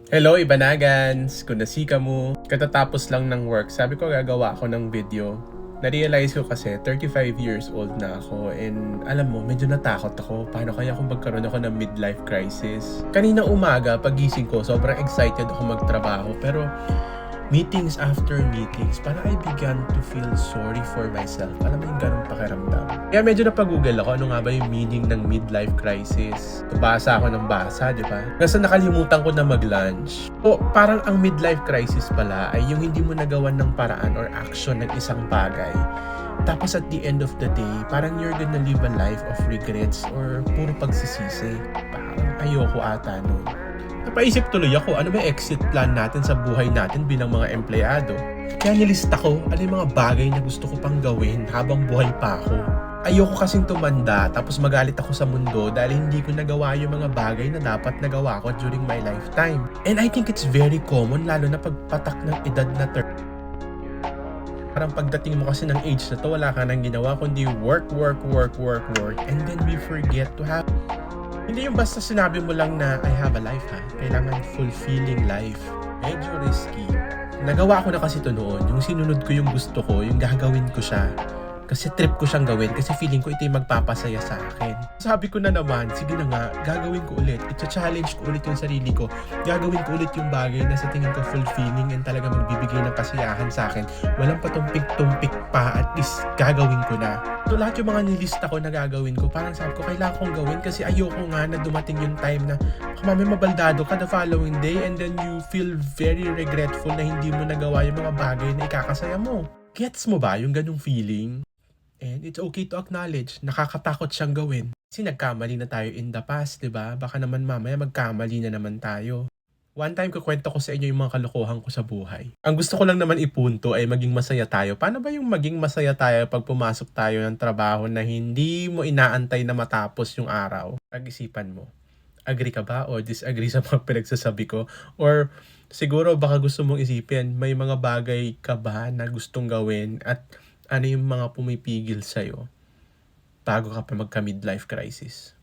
Hello Ibanagans! Kung nasika mo, katatapos lang ng work, sabi ko gagawa ako ng video. Na-realize ko kasi 35 years old na ako and alam mo, medyo natakot ako. Paano kaya kung magkaroon ako ng midlife crisis? Kanina umaga, pagising ko, sobrang excited ako magtrabaho pero meetings after meetings, parang I began to feel sorry for myself. Alam mo yung ganong pakiramdam. Kaya medyo napag-google ako, ano nga ba yung meaning ng midlife crisis. Basa ako ng basa, di ba? Kasi nakalimutan ko na mag-lunch. O parang ang midlife crisis pala ay yung hindi mo nagawan ng paraan or action ng isang bagay. Tapos at the end of the day, parang you're gonna live a life of regrets or puro pagsisisi. Parang ayoko ata nun. Napaisip tuloy ako, ano ba exit plan natin sa buhay natin bilang mga empleyado? Kaya nilista ko, ano yung mga bagay na gusto ko pang gawin habang buhay pa ako. Ayoko kasing tumanda tapos magalit ako sa mundo dahil hindi ko nagawa yung mga bagay na dapat nagawa ko during my lifetime. And I think it's very common lalo na pagpatak ng edad na parang pagdating mo kasi ng age na to, wala ka nang ginawa kundi work, and then we forget to have. Hindi yung basta sinabi mo lang na I have a life ha. Kailangan fulfilling life. Medyo risky. Nagawa ko na kasi ito noon. Yung sinunod ko yung gusto ko, yung gagawin ko siya. Kasi trip ko siyang gawin. Kasi feeling ko ito yung magpapasaya sa akin. Sabi ko na naman, sige na nga, gagawin ko ulit. Ito-challenge ko ulit yung sarili ko. Gagawin ko ulit yung bagay na sa tingin ko fulfilling and talaga magbibigay ng kasiyahan sa akin. Walang patumpik-tumpik pa, at least gagawin ko na. So lahat yung mga nilista ko na gagawin ko, parang sabi ko, kailangan kong gawin kasi ayoko nga na dumating yung time na mamaya mabaldado ka the following day and then you feel very regretful na hindi mo nagawa yung mga bagay na ikakasaya mo. Gets mo ba yung ganung feeling? And it's okay to acknowledge, nakakatakot siyang gawin. Kasi nagkamali na tayo in the past, di ba? Baka naman mamaya magkamali na naman tayo. One time kukwento ko sa inyo yung mga kalokohan ko sa buhay. Ang gusto ko lang naman ipunto ay maging masaya tayo. Paano ba yung maging masaya tayo pag pumasok tayo ng trabaho na hindi mo inaantay na matapos yung araw? Pag-isipan mo. Agree ka ba o disagree sa mga pinagsasabi ko? Or siguro baka gusto mong isipin, may mga bagay ka ba na gustong gawin at ano yung mga pumipigil sa'yo bago ka pa magka-midlife crisis?